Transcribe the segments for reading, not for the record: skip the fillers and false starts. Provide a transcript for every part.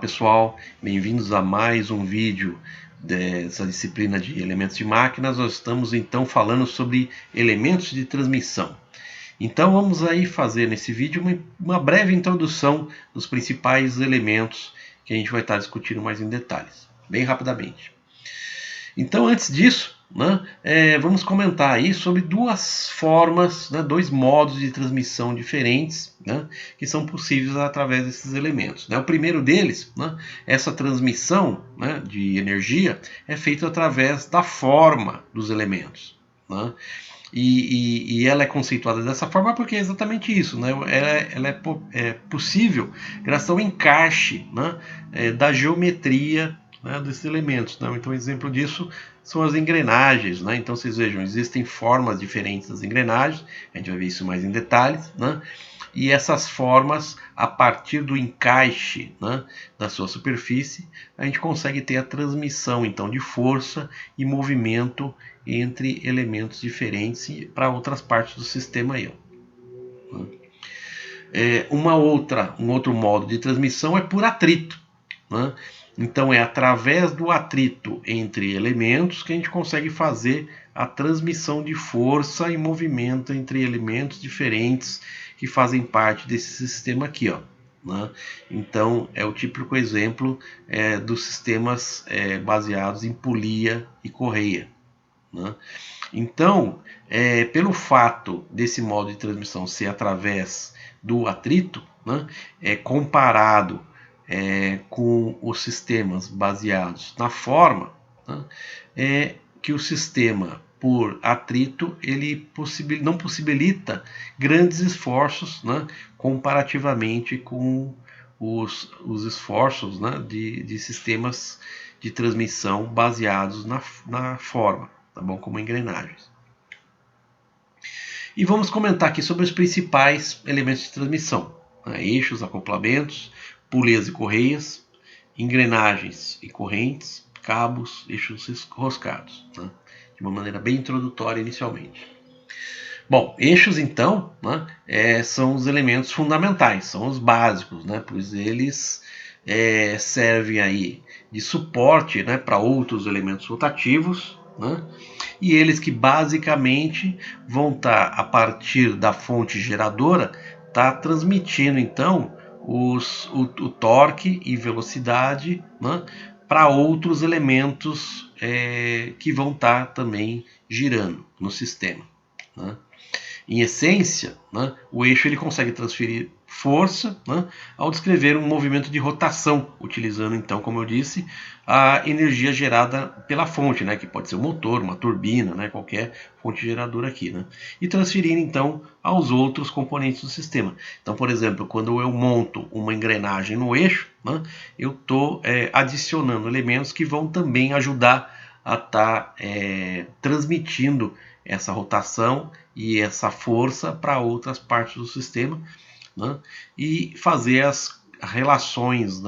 pessoal, bem-vindos a mais um vídeo dessa disciplina de elementos de máquinas. Nós estamos então falando sobre elementos de transmissão. Então vamos aí fazer nesse vídeo uma breve introdução dos principais elementos que a gente vai estar discutindo mais em detalhes, bem rapidamente. Então antes disso, vamos comentar aí sobre duas formas, dois modos de transmissão diferentes, que são possíveis através desses elementos. O primeiro deles, essa transmissão de energia é feita através da forma dos elementos. E ela é conceituada dessa forma porque é exatamente isso. Ela é possível graças ao encaixe da geometria desses elementos. Então, um exemplo disso são as engrenagens. Então, vocês vejam, existem formas diferentes das engrenagens, a gente vai ver isso mais em detalhes. E essas formas, a partir do encaixe da sua superfície, a gente consegue ter a transmissão então, de força e movimento entre elementos diferentes para outras partes do sistema aí. Um outro modo de transmissão é por atrito. Então é através do atrito entre elementos que a gente consegue fazer a transmissão de força e movimento entre elementos diferentes que fazem parte desse sistema aqui, ó. Então é o típico exemplo dos sistemas baseados em polia e correia. Então, pelo fato desse modo de transmissão ser através do atrito, comparado com os sistemas baseados na forma, é que o sistema por atrito ele não possibilita grandes esforços comparativamente com os esforços de sistemas de transmissão baseados na forma, tá bom? Como engrenagens. E vamos comentar aqui sobre os principais elementos de transmissão: eixos, acoplamentos, polias e correias, engrenagens e correntes, cabos, eixos roscados, de uma maneira bem introdutória inicialmente. Bom, eixos então são os elementos fundamentais, são os básicos, pois eles servem aí de suporte para outros elementos rotativos, e eles que basicamente vão estar a partir da fonte geradora, transmitindo então o torque e velocidade para outros elementos que vão estar também girando no sistema. Em essência, o eixo ele consegue transferir força ao descrever um movimento de rotação, utilizando então, como eu disse, a energia gerada pela fonte, que pode ser um motor, uma turbina, qualquer fonte geradora aqui, e transferir então aos outros componentes do sistema. Então, por exemplo, quando eu monto uma engrenagem no eixo, eu estou adicionando elementos que vão também ajudar a estar transmitindo essa rotação e essa força para outras partes do sistema, e fazer as relações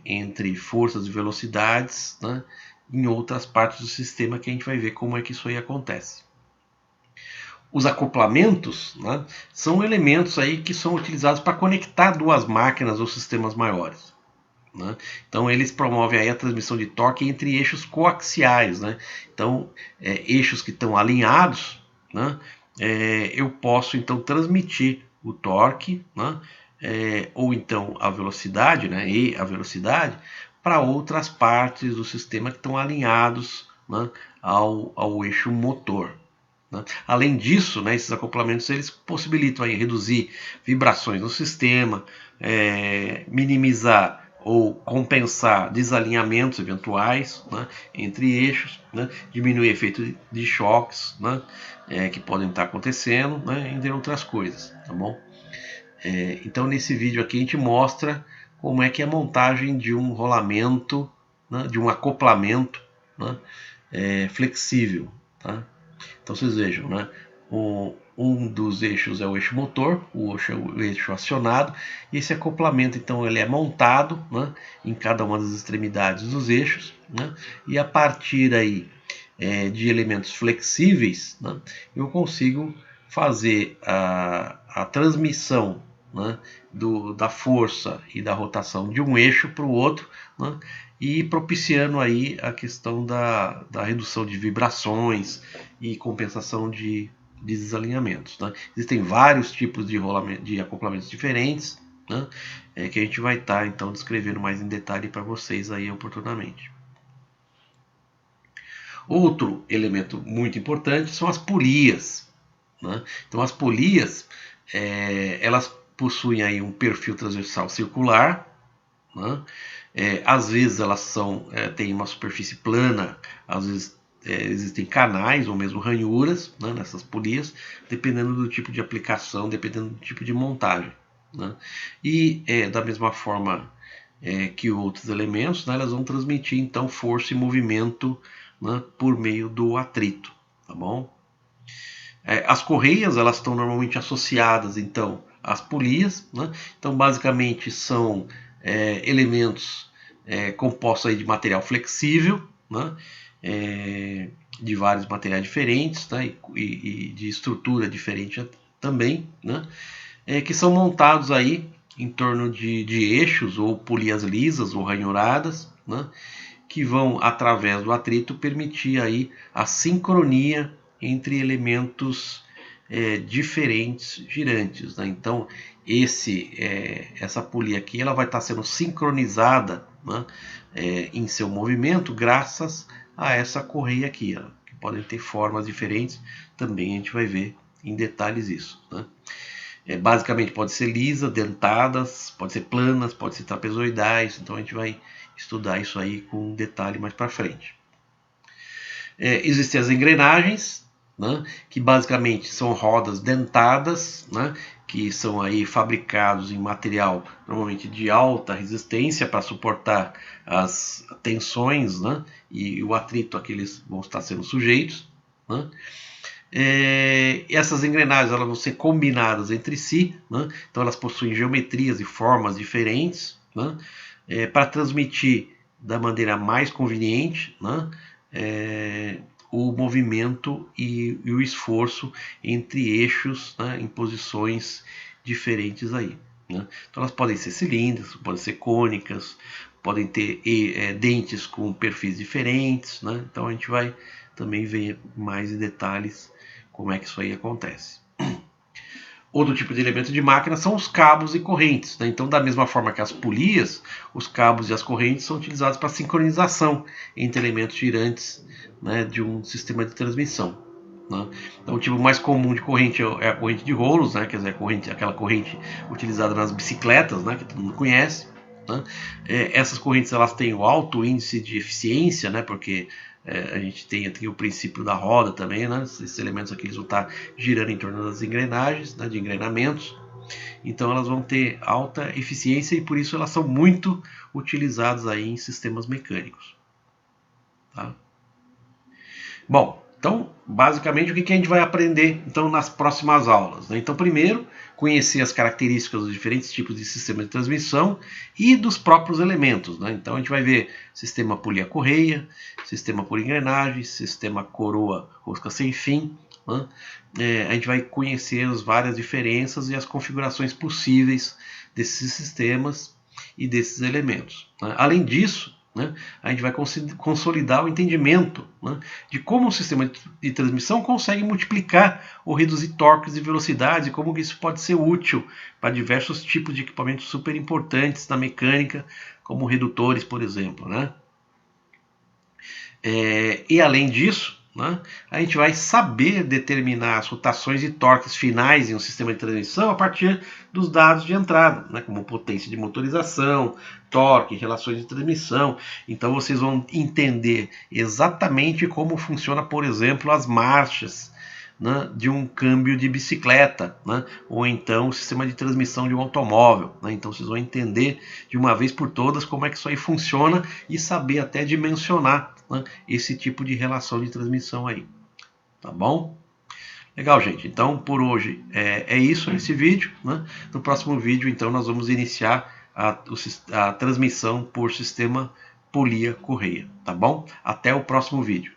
entre forças e velocidades em outras partes do sistema, que a gente vai ver como é que isso aí acontece. Os acoplamentos são elementos aí que são utilizados para conectar duas máquinas ou sistemas maiores. Então eles promovem aí a transmissão de torque entre eixos coaxiais. Então eixos que estão alinhados, eu posso então transmitir o torque ou então a velocidade e a velocidade para outras partes do sistema que estão alinhados ao eixo motor. Além disso, esses acoplamentos eles possibilitam aí reduzir vibrações no sistema, minimizar ou compensar desalinhamentos eventuais entre eixos, diminuir o efeito de choques que podem estar acontecendo, entre outras coisas, tá bom? Então nesse vídeo aqui a gente mostra como é que é a montagem de um rolamento, de um acoplamento flexível, tá? Então vocês vejam, um dos eixos é o eixo motor, o eixo acionado, e esse acoplamento então ele é montado em cada uma das extremidades dos eixos, e a partir aí de elementos flexíveis eu consigo fazer a transmissão né, da força e da rotação de um eixo para o outro, né, e propiciando aí a questão da redução de vibrações e compensação de desalinhamentos. Né. Existem vários tipos de acoplamentos diferentes, né, que a gente vai estar então descrevendo mais em detalhe para vocês aí oportunamente. Outro elemento muito importante são as polias. Né? Então as polias elas possuem aí um perfil transversal circular, né? Às vezes elas têm uma superfície plana, às vezes existem canais ou mesmo ranhuras, né, nessas polias, dependendo do tipo de aplicação, dependendo do tipo de montagem. Né? E da mesma forma que outros elementos, né, elas vão transmitir então força e movimento, né, por meio do atrito, tá bom? As correias elas estão normalmente associadas então às polias, né? Então basicamente são elementos compostos aí de material flexível, né? De vários materiais diferentes, né? e de estrutura diferente também, né? Que são montados aí em torno de eixos ou polias lisas ou ranhuradas, né? Que vão, através do atrito, permitir aí a sincronia entre elementos diferentes girantes. Né? Então, essa polia aqui ela vai estar sendo sincronizada, né, em seu movimento graças a essa correia aqui, ó, que podem ter formas diferentes. Também a gente vai ver em detalhes isso. Né? Basicamente pode ser lisa, dentadas, pode ser planas, pode ser trapezoidais. Então a gente vai estudar isso aí com detalhe mais para frente. Existem as engrenagens, né, que basicamente são rodas dentadas, né, que são aí fabricados em material normalmente de alta resistência para suportar as tensões, né, e o atrito a que eles vão estar sendo sujeitos. Né. Essas engrenagens elas vão ser combinadas entre si, né, então elas possuem geometrias e formas diferentes, né, para transmitir da maneira mais conveniente, né, o movimento e o esforço entre eixos, né, em posições diferentes aí. Né? Então elas podem ser cilíndricas, podem ser cônicas, podem ter dentes com perfis diferentes. Né? Então a gente vai também ver mais em detalhes como é que isso aí acontece. Outro tipo de elemento de máquina são os cabos e correntes. Né? Então, da mesma forma que as polias, os cabos e as correntes são utilizados para sincronização entre elementos girantes, né, de um sistema de transmissão. Né? Então, o tipo mais comum de corrente é a corrente de rolos, né? Quer dizer, aquela corrente utilizada nas bicicletas, né? Que todo mundo conhece. Né? Essas correntes elas têm o alto índice de eficiência, né? Porque a gente tem aqui o princípio da roda também, né? Esses elementos aqui eles vão estar girando em torno das engrenagens, né? De engrenamentos. Então elas vão ter alta eficiência e por isso elas são muito utilizadas aí em sistemas mecânicos. Tá? Bom, então basicamente o que a gente vai aprender então nas próximas aulas? Né? Então primeiro conhecer as características dos diferentes tipos de sistema de transmissão e dos próprios elementos. Né? Então a gente vai ver sistema polia-correia, sistema por engrenagem, sistema coroa-rosca sem fim. Né? A gente vai conhecer as várias diferenças e as configurações possíveis desses sistemas e desses elementos. Né? Além disso, né, a gente vai consolidar o entendimento, né, de como o sistema de transmissão consegue multiplicar ou reduzir torques e velocidades e como isso pode ser útil para diversos tipos de equipamentos super importantes na mecânica, como redutores, por exemplo. Né? E além disso, né, a gente vai saber determinar as rotações e torques finais em um sistema de transmissão a partir dos dados de entrada, né, como potência de motorização, torque, relações de transmissão. Então vocês vão entender exatamente como funciona, por exemplo, as marchas, né, de um câmbio de bicicleta, né, ou então o sistema de transmissão de um automóvel. Né? Então vocês vão entender de uma vez por todas como é que isso aí funciona e saber até dimensionar, né, esse tipo de relação de transmissão aí. Tá bom? Legal, gente. Então, por hoje é isso nesse vídeo. Né? No próximo vídeo, então, nós vamos iniciar a transmissão por sistema polia-correia. Tá bom? Até o próximo vídeo.